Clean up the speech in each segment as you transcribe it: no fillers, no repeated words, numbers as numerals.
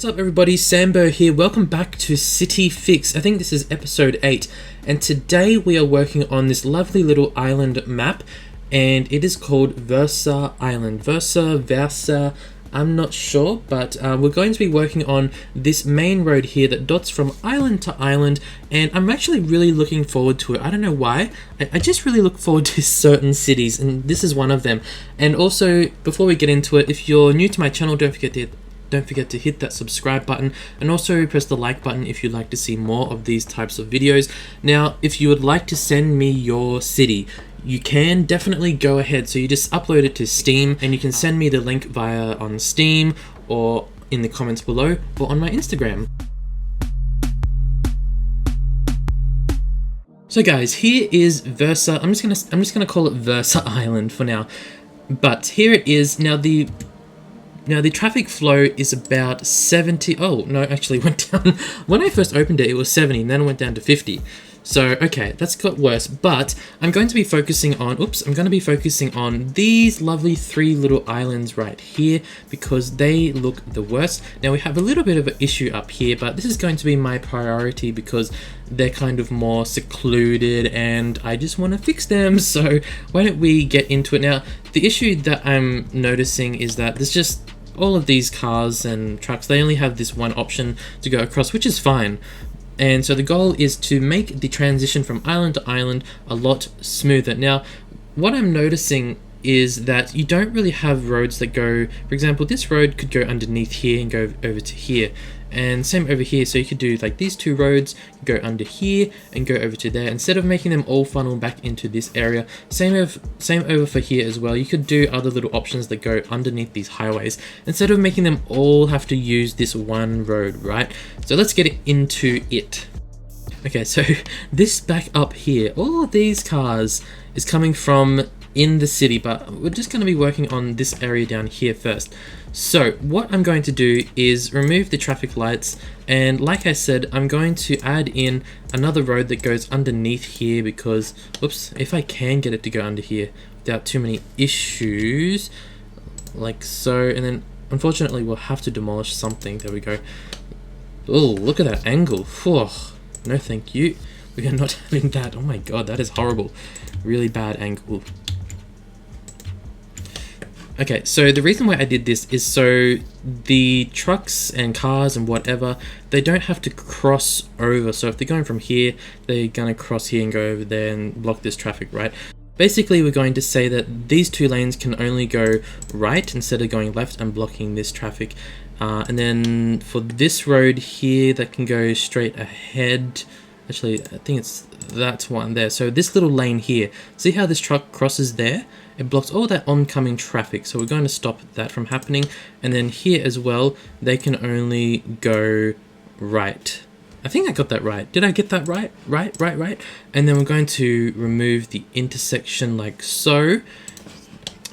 What's up everybody, Sambo here. Welcome back to City Fix. I think this is episode 8 and today we are working on this lovely little island map and it is called Versa Island. Versa, I'm not sure, but we're going to be working on this main road here that dots from island to island, and I'm actually really looking forward to it. I don't know why. I just really look forward to certain cities, and this is one of them. And also, before we get into it, if you're new to my channel, don't forget to hit that subscribe button and also press the like button if you'd like to see more of these types of videos. Now, if you would like to send me your city, you can definitely go ahead. So you just upload it to Steam and you can send me the link via on Steam or in the comments below or on my Instagram. So guys, here is Versa. I'm just gonna call it Versa Island for now. But here it is. Now the traffic flow is about 70. Oh no, actually it went down. When I first opened it, it was 70 and then it went down to 50. So, okay, that's got worse, but I'm going to be focusing on, these lovely 3 little islands right here because they look the worst. Now we have a little bit of an issue up here, but this is going to be my priority because they're kind of more secluded and I just want to fix them. So why don't we get into it now? The issue that I'm noticing is that there's just all of these cars and trucks, they only have this one option to go across, which is fine. And so the goal is to make the transition from island to island a lot smoother. Now, what I'm noticing is that you don't really have roads that go, for example, this road could go underneath here and go over to here. And same over here, so you could do like these 2 roads, go under here and go over to there. Instead of making them all funnel back into this area, same over for here as well. You could do other little options that go underneath these highways, instead of making them all have to use this one road, right? So let's get into it. Okay, so this back up here, all of these cars is coming from in the city, but we're just going to be working on this area down here first. So what I'm going to do is remove the traffic lights, and like I said, I'm going to add in another road that goes underneath here because, oops, if I can get it to go under here without too many issues, like so, and then unfortunately we'll have to demolish something. There we go. Oh, look at that angle. Whew. No thank you. We are not having that. Oh my god, that is horrible. Really bad angle. Okay, so the reason why I did this is so the trucks and cars and whatever, they don't have to cross over. So if they're going from here, they're gonna cross here and go over there and block this traffic, right? Basically, we're going to say that these 2 lanes can only go right instead of going left and blocking this traffic. And then for this road here, that can go straight ahead. Actually, I think it's that one there. So this little lane here, see how this truck crosses there? It blocks all that oncoming traffic, so we're going to stop that from happening. And then here as well, they can only go right. I think I got that right. Did I get that right? Right. And then we're going to remove the intersection like so.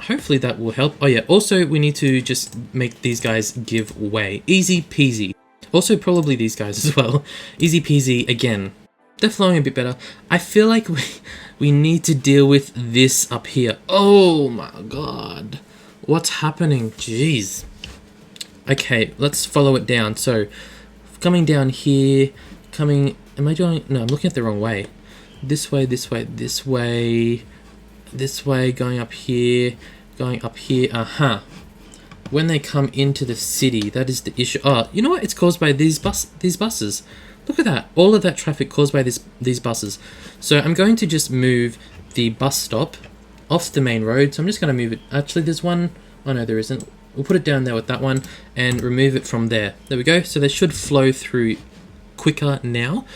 Hopefully that will help. Oh yeah, also we need to just make these guys give way. Easy peasy. Also probably these guys as well. Easy peasy again. They're flowing a bit better. I feel like we need to deal with this up here. Oh my god. What's happening? Jeez. Okay, let's follow it down. So, coming down here, am I doing, no, I'm looking at the wrong way. This way, going up here, When they come into the city, that is the issue. Oh, you know what? It's caused by these buses. Look at that. All of that traffic caused by these buses. So I'm going to just move the bus stop off the main road. So I'm just going to move it. Actually, there's one. Oh, no, there isn't. We'll put it down there with that one and remove it from there. There we go. So they should flow through quicker now.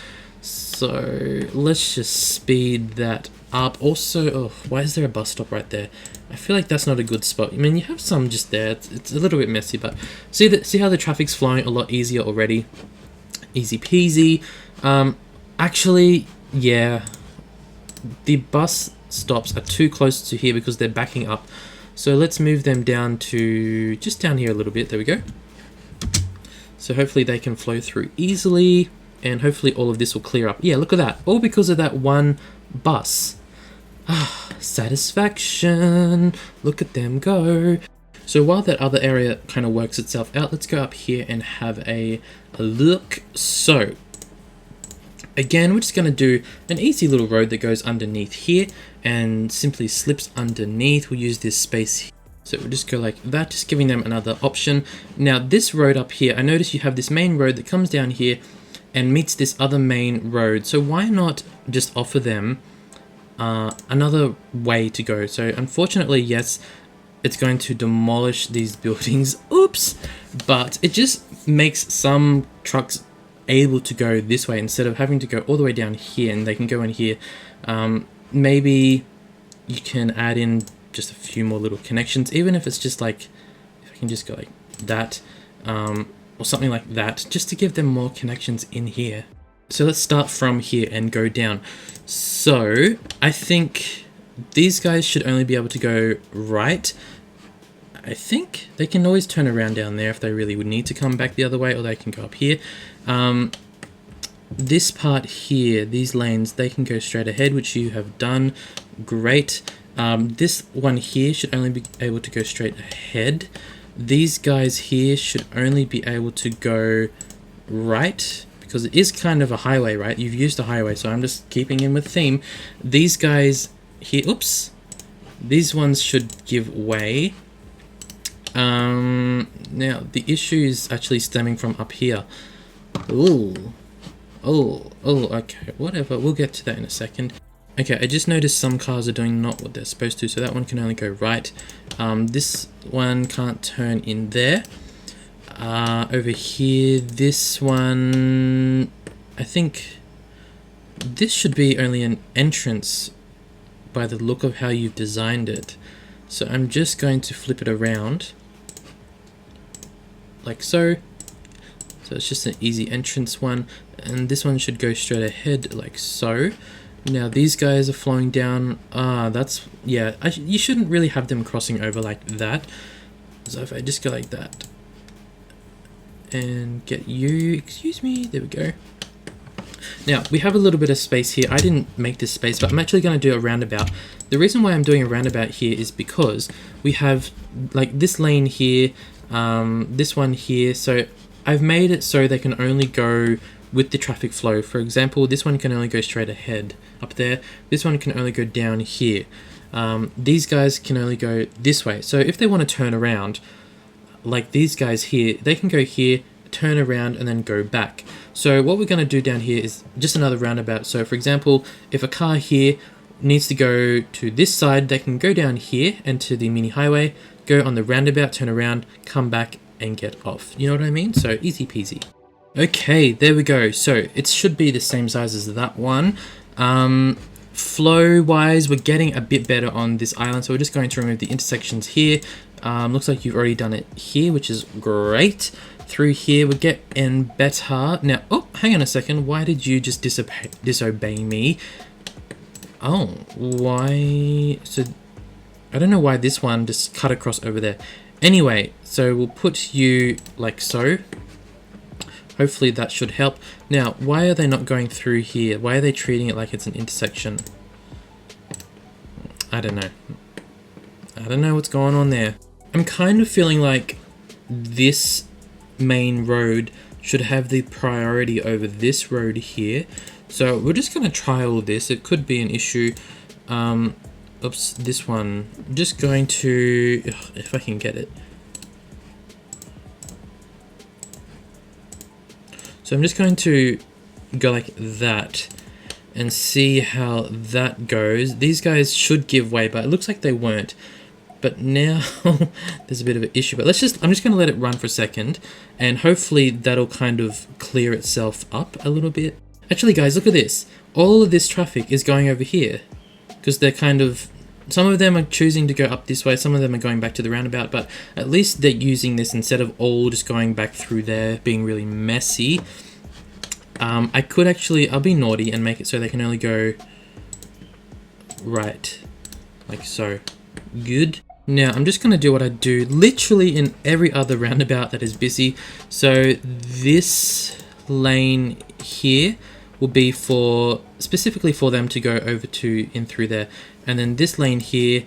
So let's just speed that up. Also, oh, why is there a bus stop right there? I feel like that's not a good spot. I mean, you have some just there. It's a little bit messy, but see how the traffic's flowing a lot easier already. Easy peasy. Actually, yeah, the bus stops are too close to here because they're backing up. So let's move them down to just down here a little bit. There we go. So hopefully they can flow through easily and hopefully all of this will clear up. Yeah, look at that. All because of that one bus. Ah, satisfaction. Look at them go. So while that other area kind of works itself out, let's go up here and have a look. So again, we're just going to do an easy little road that goes underneath here and simply slips underneath. We'll use this space here. So we'll just go like that, just giving them another option. Now this road up here, I notice you have this main road that comes down here and meets this other main road. So why not just offer them another way to go? So unfortunately, yes, it's going to demolish these buildings. Oops! But it just makes some trucks able to go this way instead of having to go all the way down here, and they can go in here. Maybe you can add in just a few more little connections, even if it's just like, if I can just go like that, or something like that, just to give them more connections in here. So let's start from here and go down. So I think these guys should only be able to go right. I think they can always turn around down there if they really would need to come back the other way, or they can go up here. This part here, these lanes, they can go straight ahead, which you have done. Great. This one here should only be able to go straight ahead. These guys here should only be able to go right, because it is kind of a highway, right? You've used a highway, so I'm just keeping in with theme. These guys here, oops, these ones should give way. Now the issue is actually stemming from up here. Oh, okay, whatever, we'll get to that in a second. Okay, I just noticed some cars are doing not what they're supposed to, so that one can only go right. This one can't turn in there. Over here, this one, I think this should be only an entrance by the look of how you've designed it. So I'm just going to flip it around like so. So it's just an easy entrance one, and this one should go straight ahead like so. Now these guys are flowing down. That's, yeah, you shouldn't really have them crossing over like that. So if I just go like that and get you, excuse me, there we go. Now we have a little bit of space here. I didn't make this space, but I'm actually going to do a roundabout. The reason why I'm doing a roundabout here is because we have like this lane here, this one here. So I've made it so they can only go with the traffic flow. For example, this one can only go straight ahead up there. This one can only go down here. These guys can only go this way. So if they want to turn around, like these guys here, they can go here, turn around, and then go back. So what we're going to do down here is just another roundabout. So for example, if a car here needs to go to this side, they can go down here and to the mini highway, go on the roundabout, turn around, come back, and get off. You know what I mean? So easy peasy. Okay, there we go. So it should be the same size as that one. Flow wise, we're getting a bit better on this island, so we're just going to remove the intersections here. Looks like you've already done it here, which is great. Through here we're getting better. Now, oh, hang on a second, why did you just disobey me? Oh, why? So I don't know why this one just cut across over there. Anyway, so we'll put you like so. Hopefully that should help. Now, why are they not going through here? Why are they treating it like it's an intersection? I don't know. I don't know what's going on there. I'm kind of feeling like this main road should have the priority over this road here. So we're just going to try all this. It could be an issue. Oops, this one. I'm just going to, if I can get it. So I'm just going to go like that and see how that goes. These guys should give way, but it looks like they weren't. But now there's a bit of an issue. But I'm just going to let it run for a second, and hopefully that'll kind of clear itself up a little bit. Actually, guys, look at this. All of this traffic is going over here because they're kind of, some of them are choosing to go up this way, some of them are going back to the roundabout, but at least they're using this instead of all just going back through there, being really messy. I could actually, I'll be naughty and make it so they can only go right, like so. Good. Now I'm just going to do what I do literally in every other roundabout that is busy. So this lane here will be for, specifically for them to go over to in through there. And then this lane here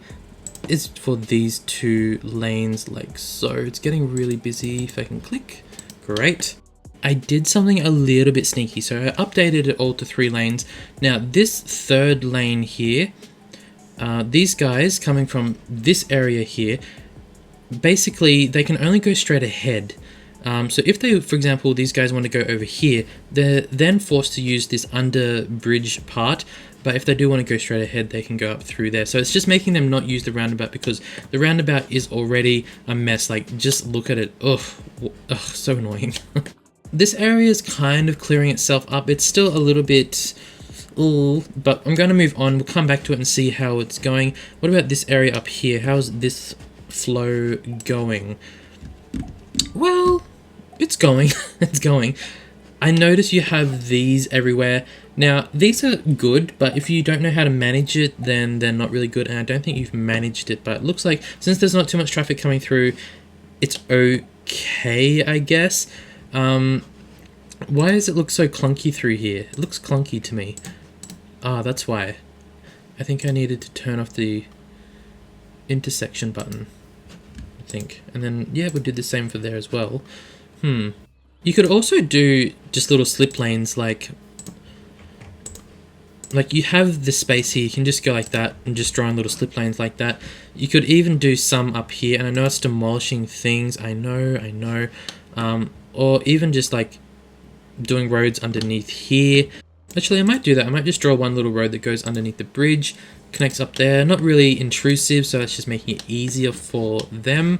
is for these 2 lanes like so. It's getting really busy. If I can click, great. I did something a little bit sneaky, so I updated it all to 3 lanes. Now this 3rd lane here, these guys coming from this area here, basically they can only go straight ahead. So if they, for example, these guys want to go over here, they're then forced to use this under bridge part. But if they do want to go straight ahead, they can go up through there. So it's just making them not use the roundabout because the roundabout is already a mess. Like, just look at it. Ugh, so annoying. This area is kind of clearing itself up. It's still a little bit, but I'm going to move on. We'll come back to it and see how it's going. What about this area up here? How's this flow going? Well, it's going. It's going. I notice you have these everywhere. Now, these are good, but if you don't know how to manage it, then they're not really good. And I don't think you've managed it, but it looks like since there's not too much traffic coming through, it's okay, I guess. Why does it look so clunky through here? It looks clunky to me. Ah, that's why. I think I needed to turn off the intersection button, I think. And then, yeah, we'll do the same for there as well. You could also do just little slip lanes, like you have the space here, you can just go like that and just draw in little slip lanes like that. You could even do some up here, and I know it's demolishing things, I know. Or even just like doing roads underneath here. Actually, I might do that. I might just draw one little road that goes underneath the bridge, connects up there. Not really intrusive, so that's just making it easier for them.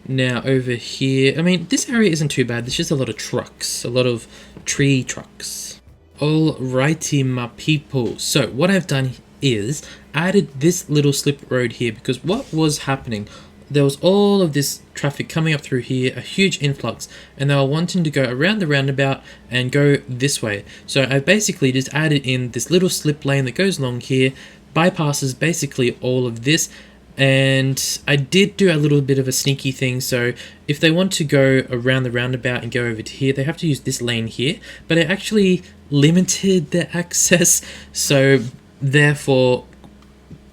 Now over here, I mean, this area isn't too bad. There's just a lot of trucks, a lot of tree trucks. Alrighty, my people. So what I've done is added this little slip road here because what was happening, there was all of this traffic coming up through here, a huge influx, and they were wanting to go around the roundabout and go this way. So I basically just added in this little slip lane that goes along here, bypasses basically all of this, and I did do a little bit of a sneaky thing. So if they want to go around the roundabout and go over to here, they have to use this lane here, but it actually limited their access, so therefore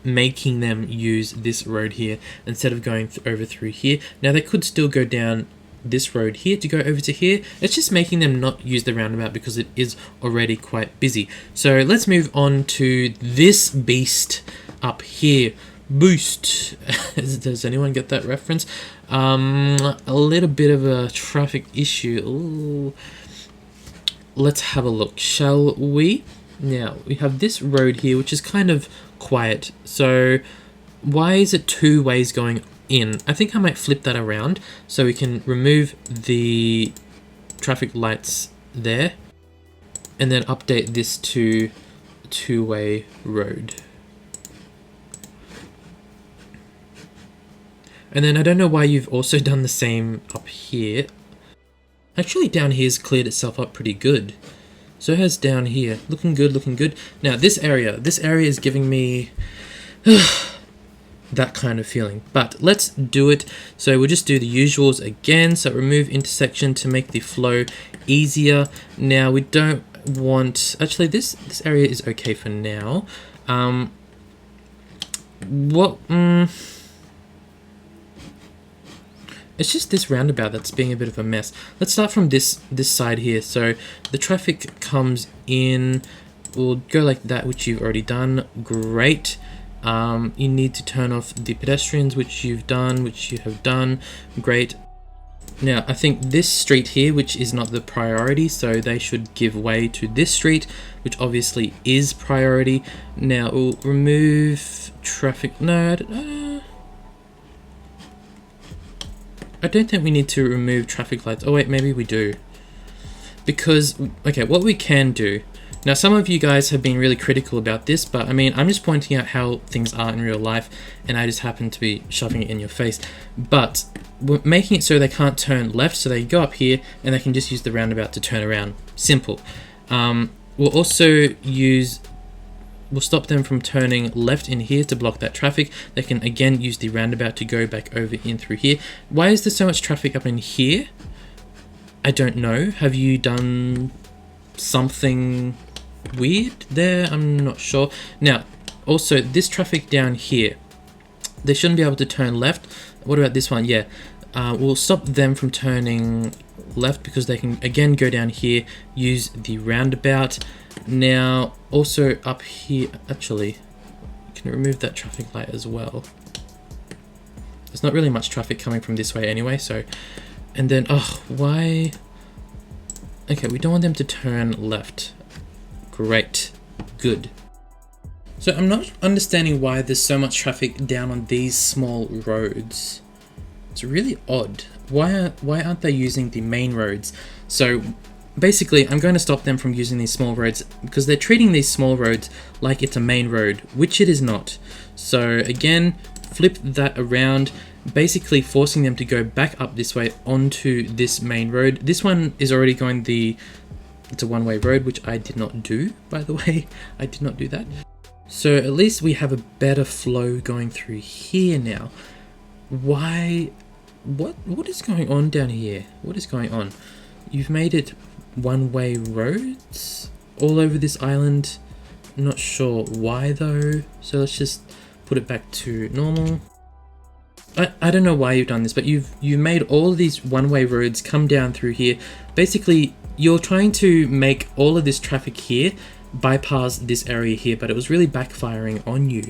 making them use this road here instead of going over through here. Now they could still go down this road here to go over to here. It's just making them not use the roundabout because it is already quite busy. So let's move on to this beast up here. Boost. Does anyone get that reference? A little bit of a traffic issue. Ooh. Let's have a look, shall we? Now we have this road here which is kind of quiet. So why is it 2 ways going in? I think I might flip that around so we can remove the traffic lights there and then update this to 2-way road. And then I don't know why you've also done the same up here. Actually down here's cleared itself up pretty good. So it has down here, looking good, looking good. Now this area is giving me that kind of feeling. But let's do it. So we'll just do the usuals again. So remove intersection to make the flow easier. Now we don't want, actually this area is okay for now. It's just this roundabout that's being a bit of a mess. Let's start from this side here. So the traffic comes in, we'll go like that, which you've already done. Great. You need to turn off the pedestrians, which you have done. Great. Now, I think this street here, which is not the priority, so they should give way to this street, which obviously is priority. Now, we'll remove traffic. No, I don't think we need to remove traffic lights. Oh wait, maybe we do. Because, okay, what we can do, now some of you guys have been really critical about this, but I mean, I'm just pointing out how things are in real life, and I just happen to be shoving it in your face. But we're making it so they can't turn left, so they go up here, and they can just use the roundabout to turn around. Simple. We'll also we'll stop them from turning left in here to block that traffic. They can again use the roundabout to go back over in through here. Why is there so much traffic up in here? I don't know. Have you done something weird there? I'm not sure. Now, also this traffic down here, They shouldn't be able to turn left. What about this one? Yeah, we'll stop them from turning left because they can again go down here, use the roundabout. Now also up here, actually, you can remove that traffic light as well. There's not really much traffic coming from this way anyway, so, and then, oh, why? Okay, we don't want them to turn left. Great, good. So I'm not understanding why there's so much traffic down on these small roads. It's really odd. Why aren't they using the main roads? So basically, I'm going to stop them from using these small roads because they're treating these small roads like it's a main road, which it is not. So again, flip that around, basically forcing them to go back up this way onto this main road. This one is already going it's a one-way road, which I did not do, by the way. I did not do that. So at least we have a better flow going through here now. Why? What is going on down here? What is going on? You've made it one-way roads all over this island. I'm not sure why though. So let's just put it back to normal. I don't know why you've done this, but you made all of these one-way roads come down through here. Basically, you're trying to make all of this traffic here bypass this area here, but it was really backfiring on you.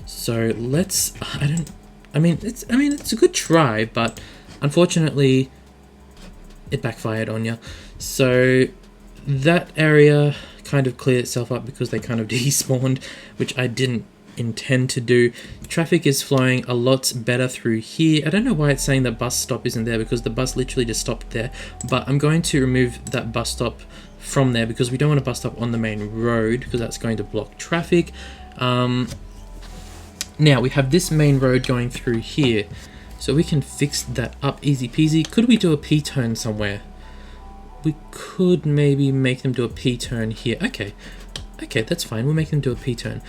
So let's, I mean, it's a good try, but unfortunately it backfired on you. So that area kind of cleared itself up because they kind of despawned, which I didn't intend to do. Traffic is flowing a lot better through here. I don't know why it's saying the bus stop isn't there because the bus literally just stopped there, but I'm going to remove that bus stop from there because we don't want a bus stop on the main road because that's going to block traffic. Now we have this main road going through here, so we can fix that up easy peasy. Could we do a P-turn somewhere? We could maybe make them do a P-turn here. Okay, that's fine. We'll make them do a P-turn.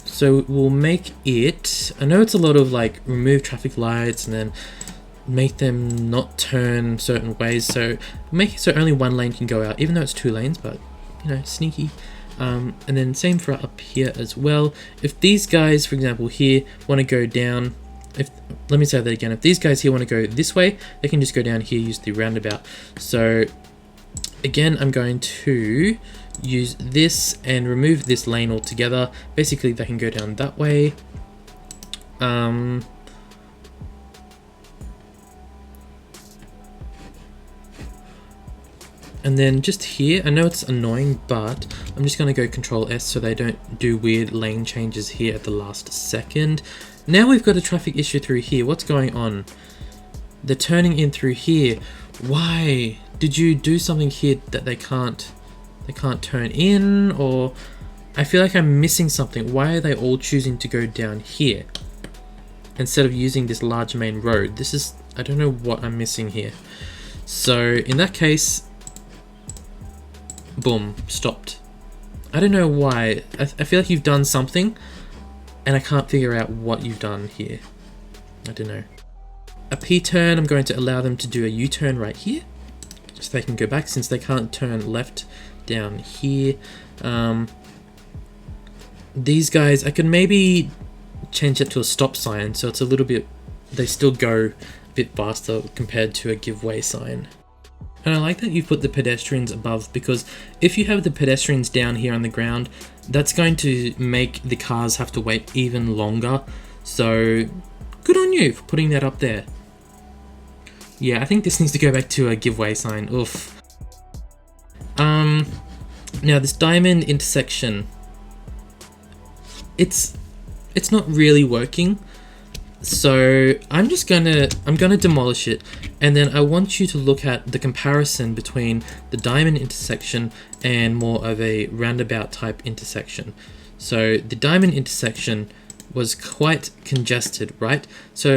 So we'll make it, I know it's a lot of like remove traffic lights and then make them not turn certain ways, so make it so only one lane can go out, even though it's 2 lanes, but you know, sneaky. And then same for up here as well. If these guys, for example, here want to go down, let me say that again, if these guys here want to go this way, they can just go down here, use the roundabout. So again, I'm going to use this and remove this lane altogether. Basically, they can go down that way. And then just here, I know it's annoying, but I'm just going to go Control S so they don't do weird lane changes here at the last second. Now we've got a traffic issue through here. What's going on? They're turning in through here. Why? Did you do something here that they can't turn in? Or I feel like I'm missing something. Why are they all choosing to go down here instead of using this large main road? This is, I don't know what I'm missing here. So in that case, boom, stopped. I don't know why. I feel like you've done something and I can't figure out what you've done here. I don't know. A P-turn, I'm going to allow them to do a U-turn right here so they can go back since they can't turn left down here. These guys, I can maybe change it to a stop sign so it's a little bit, they still go a bit faster compared to a give way sign. And I like that you put the pedestrians above, because if you have the pedestrians down here on the ground, that's going to make the cars have to wait even longer. So good on you for putting that up there. Yeah, I think this needs to go back to a give way sign. Oof. Now this diamond intersection, it's not really working. So I'm gonna demolish it, and then I want you to look at the comparison between the diamond intersection and more of a roundabout type intersection. So the diamond intersection was quite congested, right? So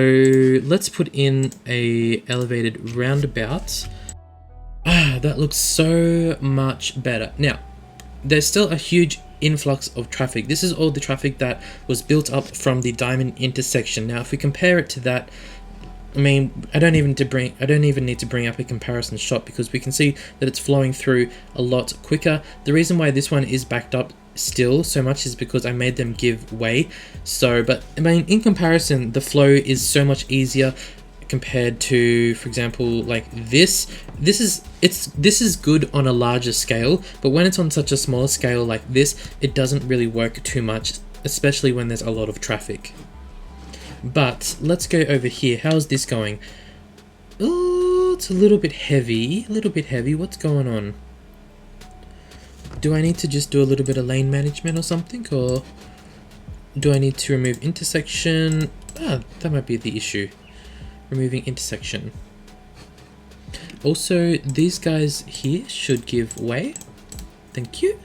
let's put in a elevated roundabout. That looks so much better. Now, there's still a huge influx of traffic. This is all the traffic that was built up from the diamond intersection. Now if we compare it to that, I mean, I don't even need to bring up a comparison shot because we can see that it's flowing through a lot quicker. The reason why this one is backed up still so much is because I made them give way. So, but I mean, in comparison, the flow is so much easier compared to, for example, like this. This is good on a larger scale, but when it's on such a smaller scale like this, it doesn't really work too much, especially when there's a lot of traffic. But let's go over here. How's this going? Oh, it's a little bit heavy. What's going on? Do I need to just do a little bit of lane management or something? Or do I need to remove intersection? Ah, that might be the issue. Removing intersection. Also, these guys here should give way. Thank you.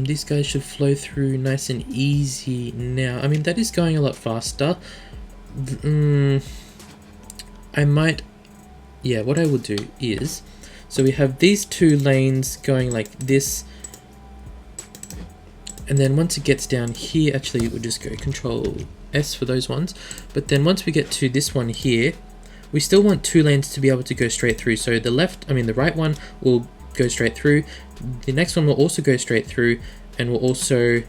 These guys should flow through nice and easy now. I mean, that is going a lot faster. I might... Yeah, what I will do is... So we have these two lanes going like this. And then once it gets down here, actually, we'll just go Control S for those ones. But then once we get to this one here, we still want two lanes to be able to go straight through. So the right one will go straight through. The next one will also go straight through, and we'll also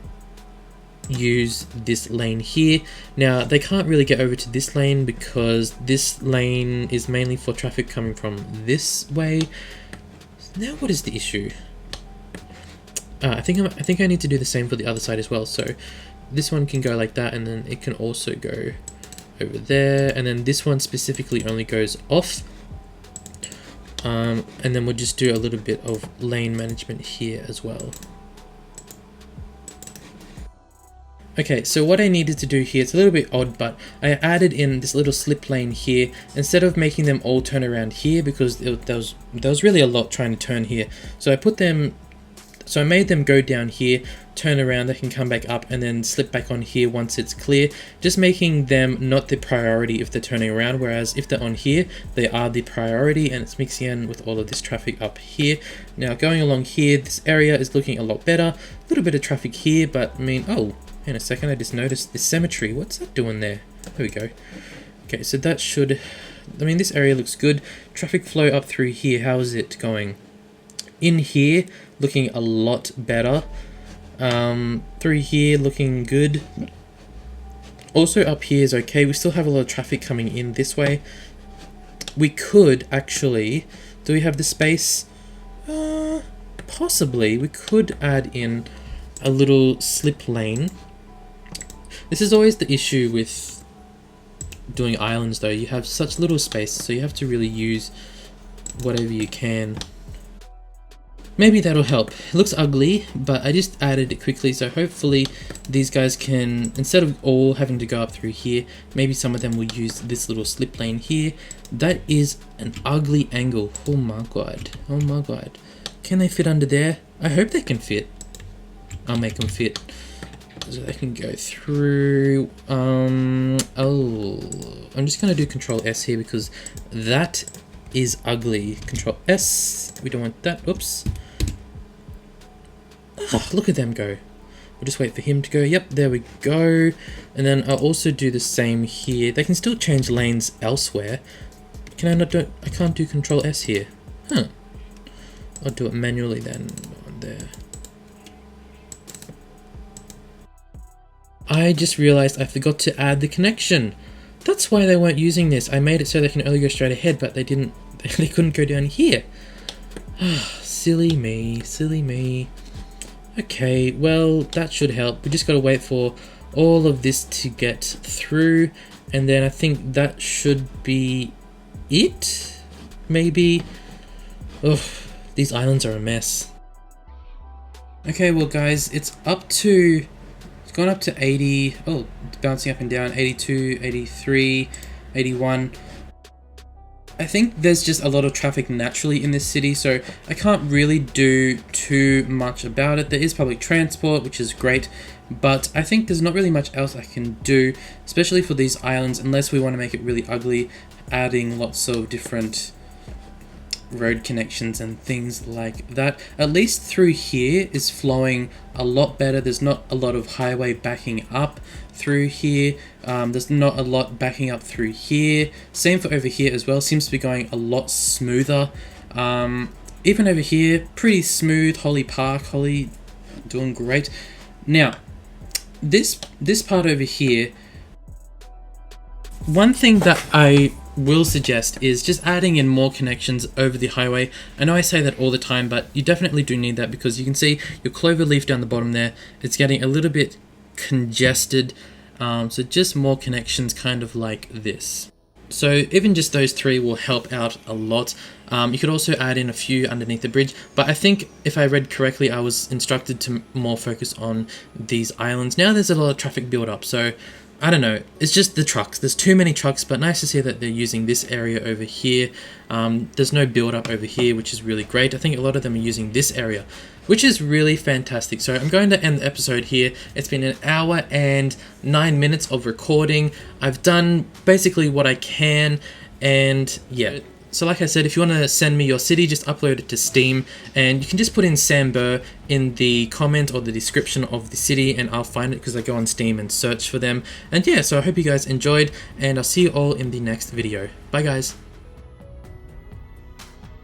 use this lane here. Now they can't really get over to this lane because this lane is mainly for traffic coming from this way. Now what is the issue? I think I need to do the same for the other side as well. So this one can go like that, and then it can also go over there, and then this one specifically only goes off. And then we'll just do a little bit of lane management here as well. Okay, so what I needed to do here, it's a little bit odd, but I added in this little slip lane here instead of making them all turn around here, because there was really a lot trying to turn here. So I made them go down here, turn around, they can come back up, and then slip back on here once it's clear, just making them not the priority if they're turning around, whereas if they're on here, they are the priority, and it's mixing in with all of this traffic up here. Now going along here, this area is looking a lot better, a little bit of traffic here, but I mean, oh, in a second I just noticed this cemetery. What's that doing there? There we go. Okay, so that should, I mean, this area looks good. Traffic flow up through here, how is it going? In here, looking a lot better. Through here, looking good. Also up here is okay. We still have a lot of traffic coming in this way. We could actually, do we have the space? Possibly. We could add in a little slip lane. This is always the issue with doing islands though. You have such little space, so you have to really use whatever you can. Maybe that'll help. It looks ugly, but I just added it quickly, so hopefully these guys can, instead of all having to go up through here, maybe some of them will use this little slip lane here. That is an ugly angle. Oh my god. Oh my god. Can they fit under there? I hope they can fit. I'll make them fit so they can go through. I'm just gonna do Control S here because that is ugly. Control S. We don't want that. Oops. Oh, look at them go. We'll just wait for him to go. Yep, there we go. And then I'll also do the same here. They can still change lanes elsewhere. Can I not do it? I can't do Control S here. Huh. I'll do it manually then. On there. I just realized I forgot to add the connection. That's why they weren't using this. I made it so they can only go straight ahead, but they didn't. They couldn't go down here. Silly me, silly me. Okay, well, that should help. We just gotta wait for all of this to get through, and then I think that should be it. Maybe. Ugh, these islands are a mess. Okay, well, guys, it's gone up to 80. Oh, it's bouncing up and down. 82, 83, 81. I think there's just a lot of traffic naturally in this city, so I can't really do too much about it. There is public transport, which is great, but I think there's not really much else I can do, especially for these islands, unless we want to make it really ugly, adding lots of different road connections and things like that. At least through here is flowing a lot better. There's not a lot of highway backing up through here. There's not a lot backing up through here. Same for over here as well. Seems to be going a lot smoother. Even over here, pretty smooth. Holly Park, Holly Doing great. Now, this part over here, one thing that I will suggest is just adding in more connections over the highway. I know I say that all the time, but you definitely do need that, because you can see your clover leaf down the bottom there, it's getting a little bit congested. So just more connections kind of like this. So even just those three will help out a lot. You could also add in a few underneath the bridge, but I think if I read correctly, I was instructed to more focus on these islands. Now there's a lot of traffic build up, so I don't know, it's just the trucks. There's too many trucks, but nice to see that they're using this area over here. There's no build up over here, which is really great. I think a lot of them are using this area, which is really fantastic. So I'm going to end the episode here. It's been 1 hour and 9 minutes of recording. I've done basically what I can, and yeah. So like I said, if you want to send me your city, just upload it to Steam, and you can just put in Sambo in the comment or the description of the city, and I'll find it because I go on Steam and search for them. And yeah, so I hope you guys enjoyed, and I'll see you all in the next video. Bye guys.